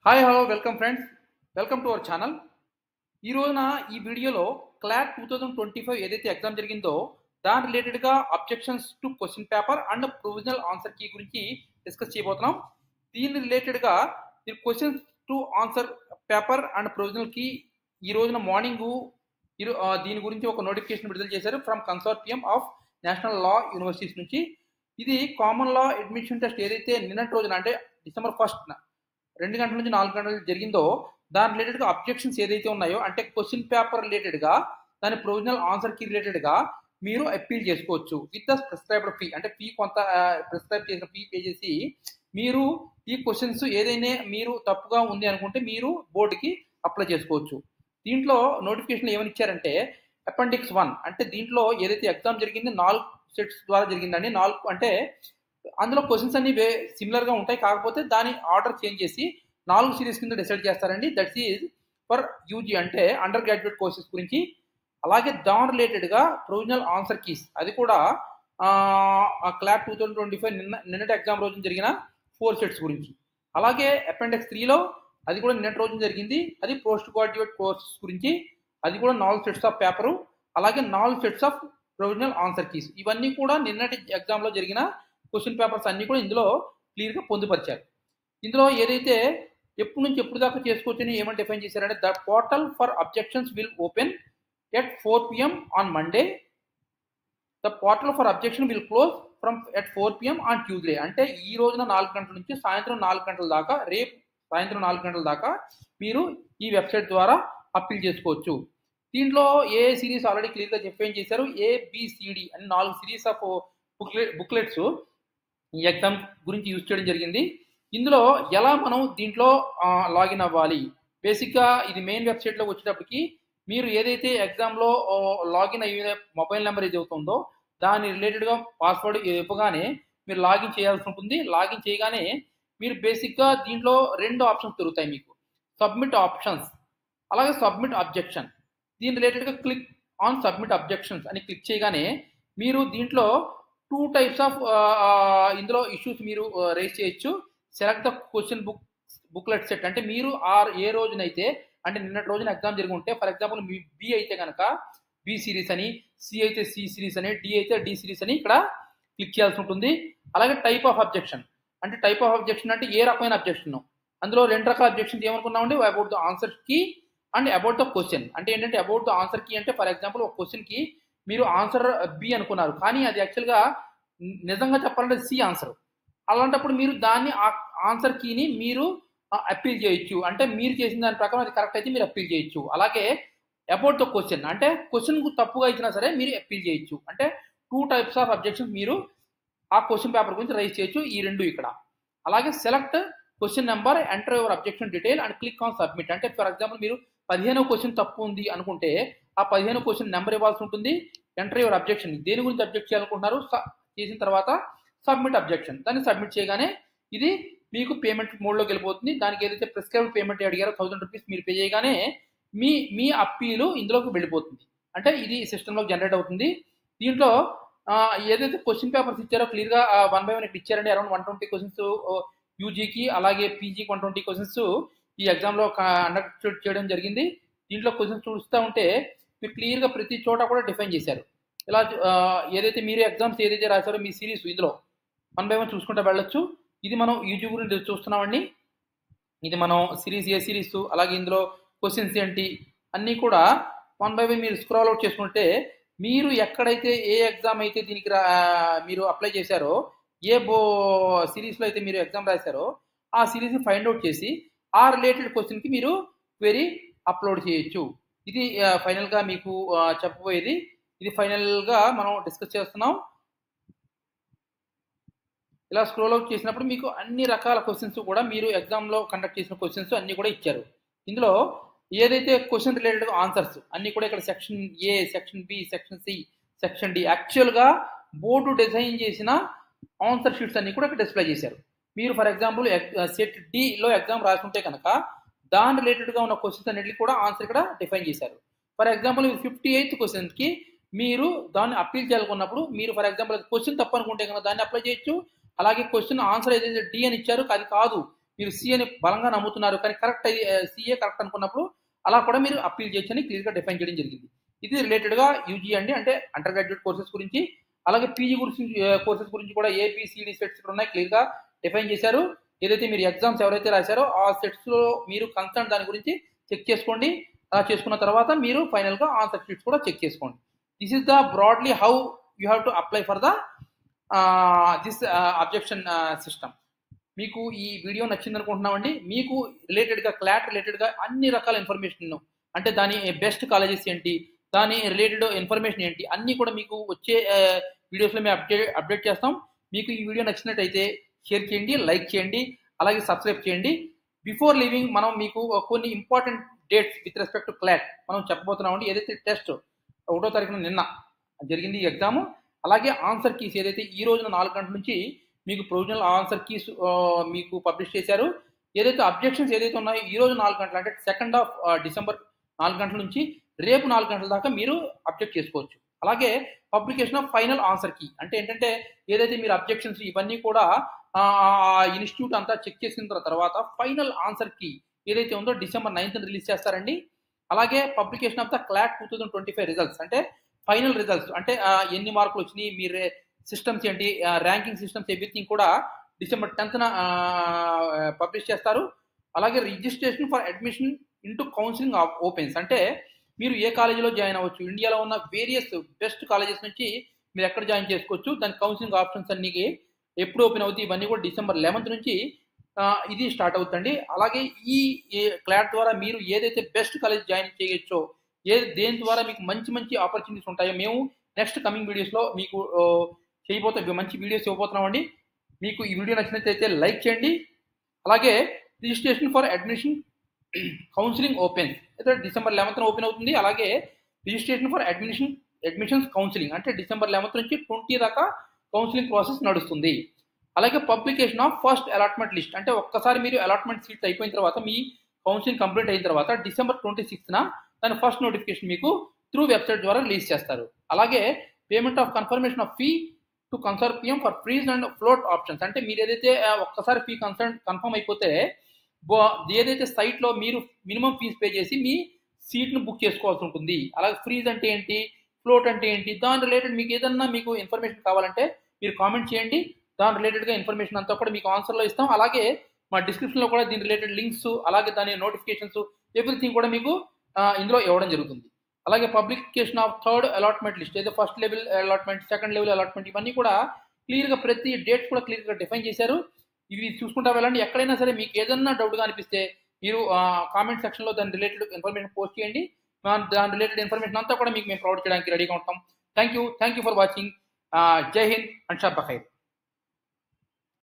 Hi hello welcome friends, welcome to our channel. ఈ రోజున ఈ వీడియోలో క్లాట్ 2025 ఏదైతే ఎగ్జామ్ జరిగిందో దాని రిలేటెడ్గా objections to question paper and provisional answer key గురించి డిస్కస్ చేయబోతున్నాం. దీని రిలేటెడ్గా questions to answer paper and provisional key ఈ రోజున మార్నింగ్ దీని గురించి ఒక నోటిఫికేషన్ విడుదల చేశారు from consortium of national law universities నుంచి. ఇది కామన్ లా అడ్మిషన్ టెస్ట్ ఏదైతే నిన్నటి రోజున అంటే December 1st 2 గంటల నుంచి 4 గంటలు జరిగిందో దాని రిలేటెడ్గా అబ్జెక్షన్స్ ఏదైతే ఉన్నాయో అంటే క్వశ్చన్ పేపర్ రిలేటెడ్గా దాని ప్రొవిజనల్ ఆన్సర్ కి రిలేటెడ్గా మీరు అప్పీల్ చేసుకోవచ్చు విత్ ద ప్రిస్క్రైబ్డ్ ఫీ. అంటే ఫీ కొంత ప్రిస్క్రైబ్ చేసిన ఫీ పే చేసి మీరు ఈ క్వశ్చన్స్ ఏదైనా మీరు తప్పుగా ఉంది అనుకుంటే మీరు బోర్డుకి అప్లై చేసుకోవచ్చు. దీంట్లో నోటిఫికేషన్ ఏమని ఇచ్చారంటే అపెండిక్స్ 1 అంటే దీంట్లో ఏదైతే ఎగ్జామ్ జరిగింది 4 సెట్స్ ద్వారా జరిగిందండి. 4 అంటే అందులో క్వశ్చన్స్ అన్ని సిమిలర్గా ఉంటాయి, కాకపోతే దాని ఆర్డర్ చేంజ్ చేసి 4 సిరీస్ కింద డిసైడ్ చేస్తారండి. దట్ ఈజ్ ఫర్ యూజీ అంటే అండర్ గ్రాడ్యుయేట్ కోర్సెస్ గురించి. అలాగే దాని రిలేటెడ్గా ప్రొవిజనల్ ఆన్సర్ కీస్ అది కూడా క్లాట్ 2025 నిన్నటి ఎగ్జామ్ రోజున జరిగిన 4 సెట్స్ గురించి. అలాగే అపెండిక్స్ 3లో అది కూడా నిన్నటి రోజున జరిగింది, అది పోస్ట్ గ్రాడ్యుయేట్ కోర్సెస్ గురించి. అది కూడా 4 సెట్స్ ఆఫ్ పేపరు, అలాగే 4 sets of provisional answer keys. ఇవన్నీ కూడా నిన్నటి ఎగ్జామ్లో జరిగిన క్వశ్చన్ పేపర్స్ అన్నీ కూడా ఇందులో క్లియర్గా పొందుపరిచారు. ఇందులో ఏదైతే ఎప్పటి నుంచి ఎప్పుడు దాకా చేసుకోవచ్చని ఏమని డిఫైన్ చేశారంటే the portal for objections will open at 4 PM on Monday. The portal for objection will close from at 4 PM on Tuesday. అంటే ఈ రోజున 4 గంటల నుంచి సాయంత్రం 4 గంటల దాకా, రేపు సాయంత్రం 4 గంటల దాకా మీరు ఈ వెబ్సైట్ ద్వారా అప్పీల్ చేసుకోవచ్చు. దీంట్లో ఏ సిరీస్ ఆల్రెడీ క్లియర్గా డిఫైన్ చేశారు. ABCD అని 4 సిరీస్ ఆఫ్ బుక్లెట్స్ ఈ ఎగ్జామ్ గురించి యూజ్ చేయడం జరిగింది. ఇందులో ఎలా మనం దీంట్లో లాగిన్ అవ్వాలి, బేసిక్గా ఇది మెయిన్ వెబ్సైట్లో వచ్చేటప్పటికి మీరు ఏదైతే ఎగ్జామ్లో లాగిన్ అయ్యే మొబైల్ నెంబర్ ఏది అవుతుందో దాని రిలేటెడ్గా పాస్వర్డ్ ఇవ్వగానే మీరు లాగిన్ చేయాల్సి ఉంటుంది. లాగిన్ చేయగానే మీరు బేసిక్గా దీంట్లో 2 ఆప్షన్స్ దొరుకుతాయి మీకు, సబ్మిట్ ఆప్షన్స్ అలాగే సబ్మిట్ అబ్జెక్షన్. దీని రిలేటెడ్గా క్లిక్ ఆన్ సబ్మిట్ అబ్జెక్షన్స్ అని క్లిక్ చేయగానే మీరు దీంట్లో 2 టైప్స్ ఆఫ్ ఇందులో ఇష్యూస్ మీరు రేస్ చేయొచ్చు. Select the question booklet set అంటే మీరు ఏ రోజునైతే అంటే నిన్నటి రోజున ఎగ్జామ్ జరిగి ఉంటే, ఫర్ ఎగ్జాంపుల్ మీ బి అయితే కనుక బి సిరీస్ అని, సి అయితే సి సిరీస్ అని, డి అయితే డి సిరీస్ అని ఇక్కడ క్లిక్ చేయాల్సి ఉంటుంది. అలాగే టైప్ ఆఫ్ అబ్జెక్షన్ అంటే టైప్ ఆఫ్ అబ్జెక్షన్ అంటే ఏ రకమైన అబ్జెక్షన్. అందులో 2 రకాల అబ్జెక్షన్స్ ఏమనుకున్నామండి, about the answer key and about the question. అంటే ఏంటంటే అబౌట్ ద ఆన్సర్ కీ అంటే ఫర్ ఎగ్జాంపుల్ ఒక క్వశ్చన్కి మీరు ఆన్సర్ బి అనుకున్నారు, కానీ అది యాక్చువల్గా నిజంగా చెప్పాలంటే సి ఆన్సర్. అలాంటప్పుడు మీరు దాన్ని ఆన్సర్ కీని మీరు అప్పీల్ చేయొచ్చు. అంటే మీరు చేసిన దాని ప్రకారం అది కరెక్ట్ అయితే మీరు అప్పీల్ చేయొచ్చు. అలాగే అబౌట్ ద క్వశ్చన్ అంటే క్వశ్చన్కు తప్పుగా ఇచ్చినా సరే మీరు అప్పీల్ చేయొచ్చు. అంటే 2 టైప్స్ ఆఫ్ అబ్జెక్షన్స్ మీరు ఆ క్వశ్చన్ పేపర్ గురించి రైజ్ చేయొచ్చు, ఈ 2 ఇక్కడ. అలాగే select question number, enter your objection detail and click on submit. అంటే ఫర్ ఎగ్జాంపుల్ మీరు 15వ క్వశ్చన్ తప్పు ఉంది అనుకుంటే ఆ 15వ క్వశ్చన్ నెంబర్ ఇవ్వాల్సి ఉంటుంది. ఎంటర్ యువర్ అబ్జెక్షన్, దేని గురించి అబ్జెక్ట్ చేయాలనుకుంటున్నారు చేసిన తర్వాత సబ్మిట్ అబ్జెక్షన్, దాన్ని సబ్మిట్ చేయగానే ఇది మీకు పేమెంట్ మోడ్లోకి వెళ్ళిపోతుంది. దానికి ఏదైతే ప్రిస్క్రైబ్డ్ పేమెంట్ అడిగారో 1000 రూపీస్ మీరు పే చేయగానే మీ అప్పీలు ఇందులోకి వెళ్ళిపోతుంది. అంటే ఇది సిస్టంలోకి జనరేట్ అవుతుంది. దీంట్లో ఏదైతే క్వశ్చన్ పేపర్స్ ఇచ్చారో క్లియర్గా 1 by 1 ఇక్కడ ఇచ్చారండి. అరౌండ్ 120 క్వశ్చన్స్ యూజీకి అలాగే పీజీకి 120 క్వశ్చన్స్ ఈ ఎగ్జామ్లో కండక్ట్ చేయడం జరిగింది. దీంట్లో క్వశ్చన్స్ చూస్తూ ఉంటే మీరు క్లియర్గా ప్రతి చోట కూడా డిఫైన్ చేశారు. ఇలా ఏదైతే మీరు ఎగ్జామ్స్ ఏదైతే రాశారో మీ సిరీస్ ఇందులో 1 by 1 చూసుకుంటూ వెళ్ళొచ్చు. ఇది మనం యూజీ గురించి చూస్తున్నామండి. ఇది మనం సిరీస్ ఏ సిరీస్ అలాగే ఇందులో క్వశ్చన్స్ ఏంటి అన్నీ కూడా 1 by 1 మీరు స్క్రోల్ అవుట్ చేసుకుంటే మీరు ఎక్కడైతే ఏ ఎగ్జామ్ అయితే దీనికి మీరు అప్లై చేశారో, ఏ సిరీస్లో అయితే మీరు ఎగ్జామ్ రాశారో ఆ సిరీస్ని ఫైండ్ అవుట్ చేసి ఆ రిలేటెడ్ క్వశ్చన్కి మీరు క్వెరీ అప్లోడ్ చేయొచ్చు. ఇది ఫైనల్గా మీకు చెప్పబోయేది. ఇది ఫైనల్గా మనం డిస్కస్ చేస్తున్నాం. ఇలా స్క్రోల్ అవుట్ చేసినప్పుడు మీకు అన్ని రకాల క్వశ్చన్స్ కూడా మీరు ఎగ్జామ్లో కండక్ట్ చేసిన క్వశ్చన్స్ అన్నీ కూడా ఇచ్చారు. ఇందులో ఏదైతే క్వశ్చన్ రిలేటెడ్ ఆన్సర్స్ అన్నీ కూడా ఇక్కడ section A, section B, section C, section D యాక్చువల్గా బోర్డు డిజైన్ చేసిన ఆన్సర్ షీట్స్ అన్నీ కూడా ఇక్కడ డిస్ప్లే చేశారు. మీరు ఫర్ ఎగ్జాంపుల్ సెట్ డిలో ఎగ్జామ్ రాసుకుంటే కనుక దాని రిలేటెడ్గా ఉన్న క్వశ్చన్స్ అన్నిటికీ కూడా ఆన్సర్ ఇక్కడ డిఫైన్ చేశారు. ఫర్ ఎగ్జాంపుల్ 58th క్వశ్చన్కి మీరు దాన్ని అప్పీల్ చేయాలనుకున్నప్పుడు మీరు ఫర్ ఎగ్జాంపుల్ క్వశ్చన్ తప్పు అనుకుంటే కనుక దాన్ని అప్లై చేయొచ్చు. అలాగే క్వశ్చన్ ఆన్సర్ ఏదైతే డి అని ఇచ్చారో అది కాదు, మీరు సి అని బలంగా నమ్ముతున్నారు కానీ కరెక్ట్ సిఏ కరెక్ట్ అనుకున్నప్పుడు అలా కూడా మీరు అప్పీల్ చేయొచ్చని క్లియర్గా డిఫైన్ చేయడం జరిగింది. ఇది రిలేటెడ్గా యూజీ అండి, అంటే అండర్ గ్రాడ్యుయేట్ కోర్సెస్ గురించి. అలాగే పీజీ గురించి కోర్సెస్ గురించి కూడా ఏబిసిడి సెట్స్ ఇక్కడ ఉన్నాయి, క్లియర్గా డిఫైన్ చేశారు. ఏదైతే మీరు ఎగ్జామ్స్ ఎవరైతే రాశారో ఆ సెట్స్లో మీరు కన్సర్న్ దాని గురించి చెక్ చేసుకోండి. అలా చేసుకున్న తర్వాత మీరు ఫైనల్గా ఆన్సర్ షీట్స్ కూడా చెక్ చేసుకోండి. This is the broadly how you have to apply for the this objection system. మీకు ఈ వీడియో నచ్చింది అనుకుంటున్నామండి. మీకు రిలేటెడ్గా క్లాట్ రిలేటెడ్గా అన్ని రకాల ఇన్ఫర్మేషన్, అంటే దాని బెస్ట్ కాలేజెస్ ఏంటి, దాని రిలేటెడ్ ఇన్ఫర్మేషన్ ఏంటి, అన్నీ కూడా మీకు వచ్చే వీడియోస్లో మేము అప్డేట్ చేస్తాం. మీకు ఈ వీడియో నచ్చినట్టయితే షేర్ చేయండి, లైక్ చేయండి, అలాగే సబ్స్క్రైబ్ చేయండి. బిఫోర్ లీవింగ్ మనం మీకు కొన్ని important dates with respect to clot మనం చెప్పబోతున్నామండి. ఏదైతే టెస్ట్ 1వ తారీఖున నిన్న జరిగింది ఈ ఎగ్జామ్, అలాగే ఆన్సర్ కీస్ ఏదైతే ఈ రోజున 4 గంటల నుంచి మీకు ప్రొవిజనల్ ఆన్సర్ కీస్ మీకు పబ్లిష్ చేశారు. ఏదైతే అబ్జెక్షన్స్ ఏదైతే ఉన్నాయో ఈ రోజు 4 గంటలు, అంటే 2nd ఆఫ్ డిసెంబర్ 4 గంటల నుంచి రేపు 4 గంటల దాకా మీరు అబ్జెక్ట్ చేసుకోవచ్చు. అలాగే publication of final answer key, అంటే ఏంటంటే ఏదైతే మీరు అబ్జెక్షన్స్ ఇవన్నీ కూడా ఇన్స్టిట్యూట్ అంతా చెక్ చేసిన తర్వాత ఫైనల్ ఆన్సర్ కీ ఏదైతే ఉందో డిసెంబర్ 9th రిలీజ్ చేస్తారండి. అలాగే publication of the clot 2025 results, అంటే ఫైనల్ రిజల్ట్స్, అంటే ఎన్ని మార్కులు వచ్చినాయి, మీరు సిస్టమ్స్ ఏంటి, ర్యాంకింగ్ సిస్టమ్స్ ఎవ్రీథింగ్ కూడా డిసెంబర్ 10th పబ్లిష్ చేస్తారు. అలాగే registration for admission into counselling opens, అంటే మీరు ఏ కాలేజీలో జాయిన్ అవ్వచ్చు, ఇండియాలో ఉన్న వేరియస్ బెస్ట్ కాలేజెస్ నుంచి మీరు ఎక్కడ జాయిన్ చేసుకోవచ్చు, దాని కౌన్సిలింగ్ ఆప్షన్స్ అన్ని ఎప్పుడు ఓపెన్ అవుతాయి, ఇవన్నీ కూడా డిసెంబర్ 11th నుంచి ఇది స్టార్ట్ అవుతుంది. అలాగే ఈ క్లాట్ ద్వారా మీరు ఏదైతే బెస్ట్ కాలేజ్ జాయిన్ చేయొచ్చో, దేని ద్వారా మీకు మంచి మంచి ఆపర్చునిటీస్ ఉంటాయో మేము నెక్స్ట్ కమింగ్ వీడియోస్లో మీకు మంచి వీడియోస్ ఇవ్వబోతున్నామండి. మీకు ఈ వీడియో నచ్చినట్లయితే లైక్ చేయండి. అలాగే registration for admission counselling open అయితే డిసెంబర్ 11th ఓపెన్ అవుతుంది. అలాగే రిజిస్ట్రేషన్ ఫర్ అడ్మిషన్స్ కౌన్సిలింగ్, అంటే డిసెంబర్ 11th నుంచి 20 దాకా కౌన్సిలింగ్ ప్రాసెస్ నడుస్తుంది. అలాగే publication of first allotment list, అంటే ఒక్కసారి మీరు అలాట్మెంట్ సీట్స్ అయిపోయిన తర్వాత మీ కౌన్సిలింగ్ కంప్లీట్ అయిన తర్వాత డిసెంబర్ 26th దాని ఫస్ట్ నోటిఫికేషన్ మీకు త్రూ వెబ్సైట్ ద్వారా రిలీజ్ చేస్తారు. అలాగే payment of confirmation of fee to consortium for freeze and float options, అంటే మీరు ఏదైతే ఒక్కసారి ఫీ కన్ఫర్మ్ అయిపోతే ఏదైతే సైట్లో మీరు మినిమం ఫీజు పే చేసి మీ సీట్ను బుక్ చేసుకోవాల్సి ఉంటుంది. అలాగే ఫ్రీజ్ అంటే ఏంటి, ఫ్లోట్ అంటే ఏంటి, దాని రిలేటెడ్ మీకు ఏదన్నా మీకు ఇన్ఫర్మేషన్ కావాలంటే మీరు కామెంట్ చేయండి. దాని రిలేటెడ్గా ఇన్ఫర్మేషన్ అంతా కూడా మీకు ఆన్సర్లో ఇస్తాం. అలాగే మా డిస్క్రిప్షన్లో కూడా దీని రిలేటెడ్ లింక్స్, అలాగే దాని నోటిఫికేషన్స్ ఎవ్రీథింగ్ కూడా మీకు ఇందులో ఇవ్వడం జరుగుతుంది. అలాగే publication of 3rd allotment list, అయితే first level allotment, 2nd level allotment, ఇవన్నీ కూడా క్లియర్గా ప్రతి డేట్ కూడా క్లియర్గా డిఫైన్ చేశారు. ఇవి చూసుకుంటా వెళ్ళండి. ఎక్కడైనా సరే మీకు ఏదన్నా డౌట్గా అనిపిస్తే మీరు కామెంట్ సెక్షన్లో దాని రిలేటెడ్ ఇన్ఫర్మేషన్ పోస్ట్ చేయండి. దాని రిలేటెడ్ ఇన్ఫర్మేషన్ అంతా కూడా మీకు మేము ప్రొవైడ్ చేయడానికి రెడీగా ఉంటాం. Thank you for watching. జై హింద్ అండ్ షబ్ బఖైర్.